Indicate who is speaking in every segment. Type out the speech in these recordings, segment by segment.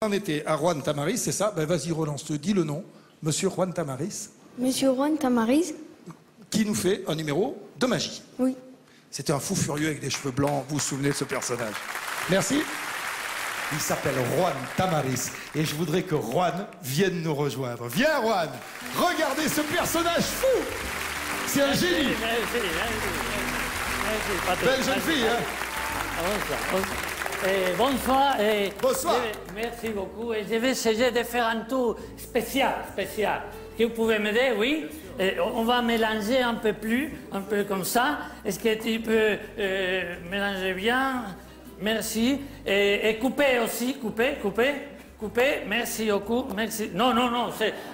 Speaker 1: On était à Juan Tamaris, c'est ça? Ben vas-y, relance-le, dis le nom. Monsieur Juan Tamaris.
Speaker 2: Monsieur Juan Tamaris.
Speaker 1: Qui nous fait un numéro de magie.
Speaker 2: Oui.
Speaker 1: C'était un fou furieux avec des cheveux blancs, vous vous souvenez de ce personnage. Merci. Il s'appelle Juan Tamaris et je voudrais que Juan vienne nous rejoindre. Viens Juan, regardez ce personnage fou. C'est un génie. Belle jeune fille, hein?
Speaker 3: Bonsoir.
Speaker 1: Bonsoir.
Speaker 3: Merci beaucoup. Et je vais essayer de faire un tour spécial. Que vous pouvez m'aider, oui? On va mélanger un peu plus, un peu comme ça. Est-ce que tu peux mélanger bien? Merci. Et couper aussi, couper. Merci beaucoup. Merci. Non,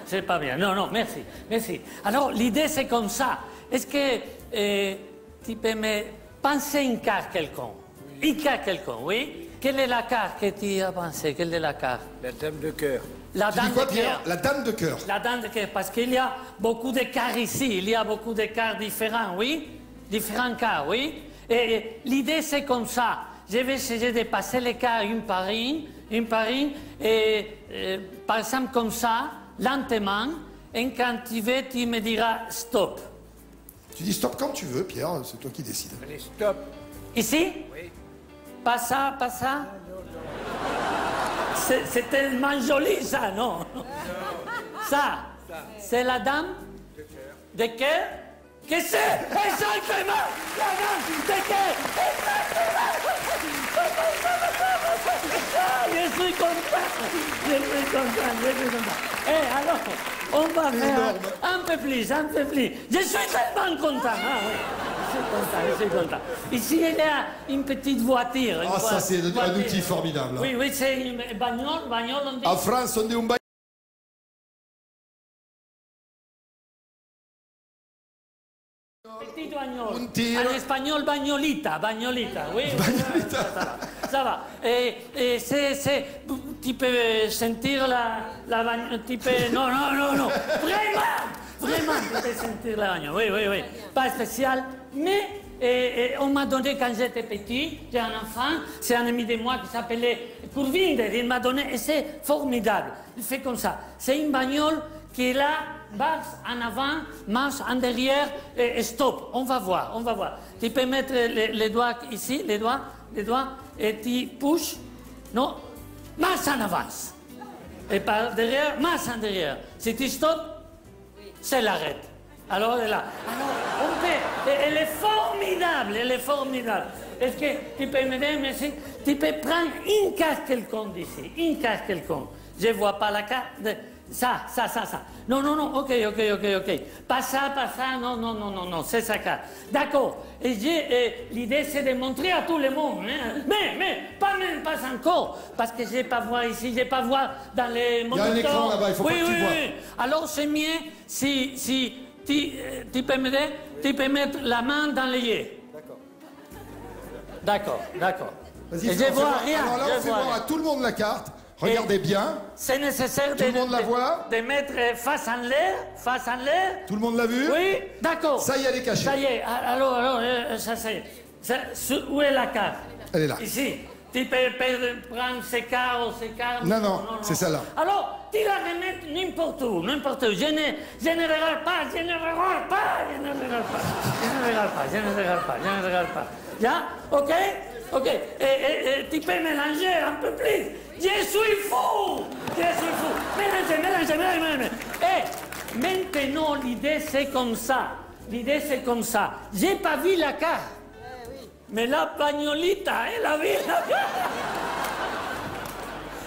Speaker 3: c'est pas bien. Non, merci. Alors, l'idée, c'est comme ça. Est-ce que tu peux me penser une carte quelconque? Une carte quelconque, oui? Quelle est la carte que tu as pensée? Quelle est la carte?
Speaker 4: La dame de cœur.
Speaker 3: La
Speaker 1: Tu dis
Speaker 3: dame
Speaker 1: quoi,
Speaker 3: de
Speaker 1: Pierre?
Speaker 3: cœur.
Speaker 1: La dame de cœur.
Speaker 3: La dame de cœur, parce qu'il y a beaucoup de cartes ici. Il y a beaucoup de cartes différents, oui? Différents cartes, oui? Et l'idée, c'est comme ça. Je vais essayer de passer les cartes une par une, et par exemple comme ça, lentement, et quand tu veux, tu me diras stop.
Speaker 1: Tu dis stop quand tu veux, Pierre, c'est toi qui décides.
Speaker 4: Allez, stop.
Speaker 3: Ici?
Speaker 4: Oui.
Speaker 3: Pas ça? C'est tellement joli, ça, non? Ça, c'est la dame de cœur? Que c'est? Exactement! La dame de cœur! Je suis content. Et alors, on va faire un peu plus. Je suis tellement content. Ah, oui. Je suis content. Ici, il y a une petite voiture.
Speaker 1: Ah, ça, c'est un outil formidable.
Speaker 3: Oui, c'est une bagnole, on dit.
Speaker 1: En France, on dit un bagnole.
Speaker 3: Petit bagnole.
Speaker 1: Un tir.
Speaker 3: En espagnol, bagnolita, oui.
Speaker 1: Bagnolita.
Speaker 3: Ça va. Et tu peux sentir la bagnole, non. Vraiment, tu peux sentir la bagnole, oui. Pas spécial, mais on m'a donné quand j'étais petit, j'ai un enfant, c'est un ami de moi qui s'appelait Kurvinder, il m'a donné, et c'est formidable. Il fait comme ça. C'est une bagnole qui est là, marche en avant, marche en derrière, et stop. On va voir. Tu peux mettre les doigts ici, les doigts, et tu pushes, non, marche en avance. Et par derrière, marche en derrière. Si tu stops, c'est l'arrêt. Alors, elle est là. Alors, on peut. Elle est formidable. Est-ce que tu peux m'aider, monsieur? Tu peux prendre une carte quelconque d'ici. Je ne vois pas la carte. Ça. Non, ok. Pas ça, non, c'est ça carte. D'accord. Et l'idée, c'est de montrer à tout le monde. Hein. Mais pas encore. Parce que je ne vais pas voir ici, je ne vais pas voir dans les moniteurs.
Speaker 1: Il y a un écran là-bas, il faut pas que tu vois.
Speaker 3: Oui. Alors, c'est mieux si tu peux m'aider, tu peux mettre la main dans les D'accord.
Speaker 1: Vas-y,
Speaker 3: Et je vois rien.
Speaker 1: Alors là, on fait voir à tout le monde la carte. Regardez bien.
Speaker 3: C'est nécessaire
Speaker 1: Tout le monde la voit?
Speaker 3: de mettre face en l'air.
Speaker 1: Tout le monde l'a vu?
Speaker 3: Oui, d'accord.
Speaker 1: Ça y est, elle est cachée.
Speaker 3: Ça y est, alors, ça c'est. Où est la carte?
Speaker 1: Elle est là.
Speaker 3: Ici. Tu peux prendre ces cartes ou ces cartes?
Speaker 1: Non, c'est celle-là.
Speaker 3: Alors, tu la remets n'importe où. Je ne regarde pas. Là, ok? Et tu peux mélanger un peu plus. Je suis fou. Mélange. Et maintenant, l'idée, c'est comme ça. J'ai pas vu la carte. Mais la bagnolita, elle a vu la carte.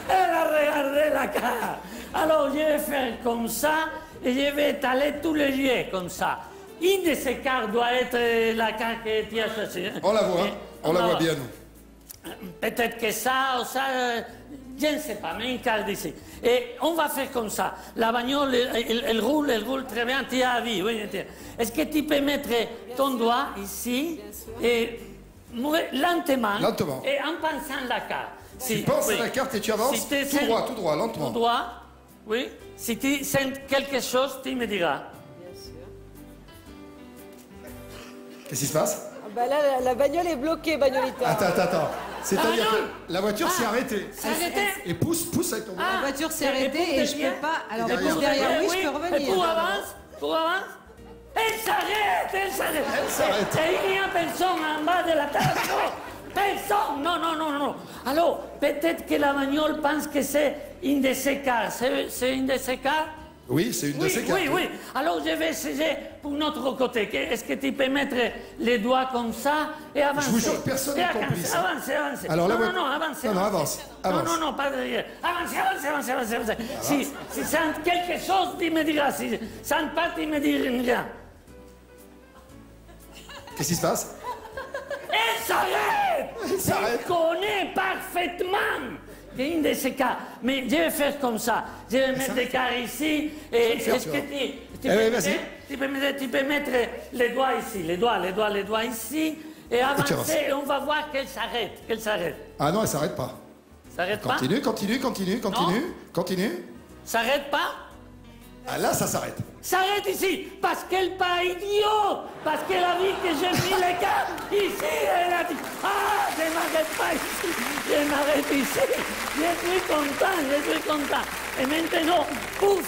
Speaker 3: Elle a regardé la carte. Alors, je vais faire comme ça et je vais étaler tous les yeux comme ça. Une de ces cartes doit être la carte que tu as choisie.
Speaker 1: On la voit, on la voit bien, nous.
Speaker 3: Peut-être que ça ou ça, je ne sais pas, mais une carte d'ici. Et on va faire comme ça. La bagnole, elle roule très bien, tu as vu. Oui, est-ce que tu peux mettre ton doigt ici et lentement, et en pensant la carte?
Speaker 1: Tu penses à la carte et tu avances tout droit, lentement.
Speaker 3: Tout droit, oui. Si tu sens quelque chose, tu me diras.
Speaker 2: Bien sûr.
Speaker 1: Qu'est-ce qui se passe?
Speaker 2: Bah là, la bagnole est bloquée, bagnolita.
Speaker 1: Attends. C'est-à-dire que la voiture s'est arrêtée.
Speaker 3: C'est arrêté.
Speaker 1: Et pousse avec ton bras.
Speaker 4: La voiture s'est arrêtée et je peux pas. Alors, pour derrière, oui, je peux revenir.
Speaker 3: Et pour avance. Elle s'arrête.
Speaker 1: Elle s'arrête.
Speaker 3: Et il n'y a personne en bas de la table. Personne. Non. Alors, peut-être que la bagnole pense que c'est une de ces cars. C'est une de ces cars?
Speaker 1: Oui, c'est une de ces cartes.
Speaker 3: Oui. Alors, je vais essayer pour notre côté. Est-ce que tu peux mettre les doigts comme ça et avancer?
Speaker 1: Je vous jure que personne n'est complice.
Speaker 3: Avance.
Speaker 1: Alors, là,
Speaker 3: non, avance.
Speaker 1: avance.
Speaker 3: Non, pas derrière. Avance. Si ça quelque chose, tu me diras. Si ça ne pas, tu me diras rien.
Speaker 1: Qu'est-ce qui se passe?
Speaker 3: Elle s'arrête. Elle connaît parfaitement. C'est une de ces cas. Mais je vais faire comme ça. Je vais mettre des cartes ici. Et est-ce que tu peux mettre les doigts ici, les doigts ici, et avancer, et on va voir qu'elle s'arrête.
Speaker 1: Ah non, elle s'arrête pas.
Speaker 3: S'arrête pas?
Speaker 1: Continue.
Speaker 3: S'arrête pas?
Speaker 1: Ah là, ça s'arrête.
Speaker 3: S'arrête ici, parce qu'elle n'est pas idiote, parce qu'elle a vu que j'ai mis les cartes ici, elle a dit, ah, je ne m'arrête pas ici, je m'arrête ici. Je suis content. Et maintenant, pour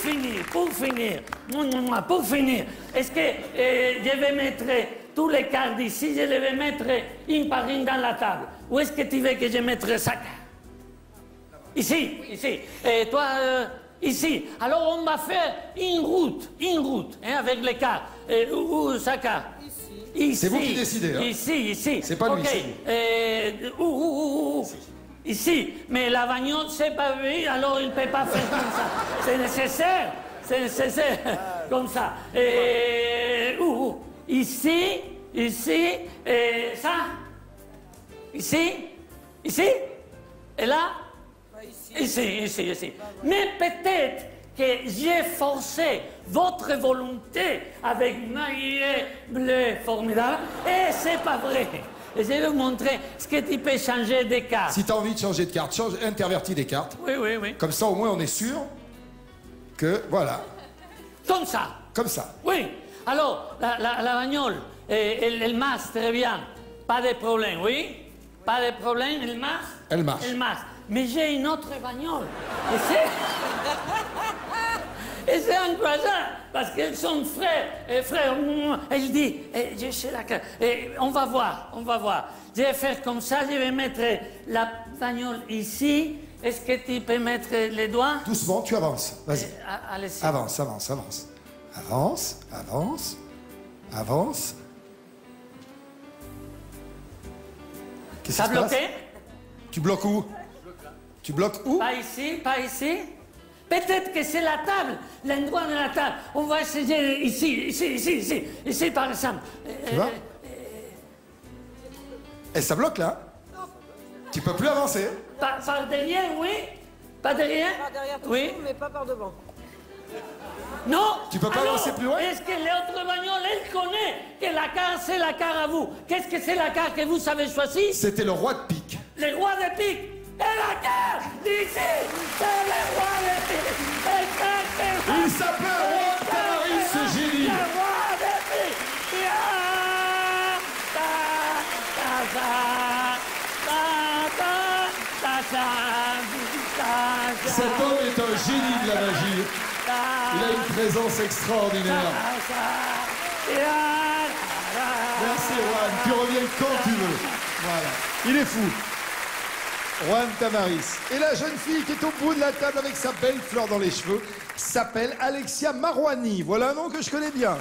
Speaker 3: finir, est-ce que je vais mettre tous les cartes ici, je les vais mettre une par une dans la table, ou est-ce que tu veux que je mette ça? Ici. Et toi... ici. Alors on va faire une route, avec les cartes. Où ça carte? Ici.
Speaker 1: C'est vous qui décidez. Hein?
Speaker 3: Ici.
Speaker 1: C'est pas lui,
Speaker 3: c'est vous. Ici. Mais la bagnole, c'est pas lui, alors il ne peut pas faire comme ça. C'est nécessaire. Comme ça. Ici. Et ça. Ici. Et là. Ici. Mais peut-être que j'ai forcé votre volonté avec maillet bleu formidable, et c'est pas vrai. Et je vais vous montrer ce que tu peux changer de carte.
Speaker 1: Si tu as envie de changer de carte, intervertis des cartes.
Speaker 3: Oui.
Speaker 1: Comme ça, au moins, on est sûr que, voilà.
Speaker 3: Comme ça. Oui. Alors, la bagnole, elle marche très bien. Pas de problème, oui? Pas de problème, elle marche. Mais j'ai une autre bagnole. Et c'est incroyable, parce qu'elles sont frères. Elle dit, je sais la carte. On va voir. Je vais faire comme ça, je vais mettre la bagnole ici. Est-ce que tu peux mettre les doigts?
Speaker 1: Doucement, tu avances. Vas-y.
Speaker 3: Allez-y.
Speaker 1: Avance. Qu'est-ce qui se passe?
Speaker 3: bloqué?
Speaker 1: Tu bloques où?
Speaker 3: Pas ici. Peut-être que c'est la table, l'endroit de la table. On va essayer ici par exemple.
Speaker 1: Tu vois? Et ça bloque là? Tu peux plus avancer.
Speaker 3: Par derrière, oui? Pas derrière?
Speaker 4: Par derrière,
Speaker 3: oui,
Speaker 4: mais pas par devant.
Speaker 3: Non.
Speaker 1: Tu peux pas avancer plus loin?
Speaker 3: Est-ce que l'autre bagnole, elle connaît que la carte, c'est la carte à vous? Qu'est-ce que c'est la carte que vous avez choisie?
Speaker 1: C'était le roi de pique.
Speaker 3: Le roi de pique. Et la carte d'ici, c'est le roi de pique. Exactement.
Speaker 1: Il s'appelle Juan Tamaris, ce génie.
Speaker 3: Le roi de pique.
Speaker 1: Cet homme est un génie de la magie. Il a une présence extraordinaire. Merci Juan, tu reviens quand tu veux. Voilà, il est fou. Juan Tamaris. Et la jeune fille qui est au bout de la table avec sa belle fleur dans les cheveux s'appelle Alexia Marouani. Voilà un nom que je connais bien.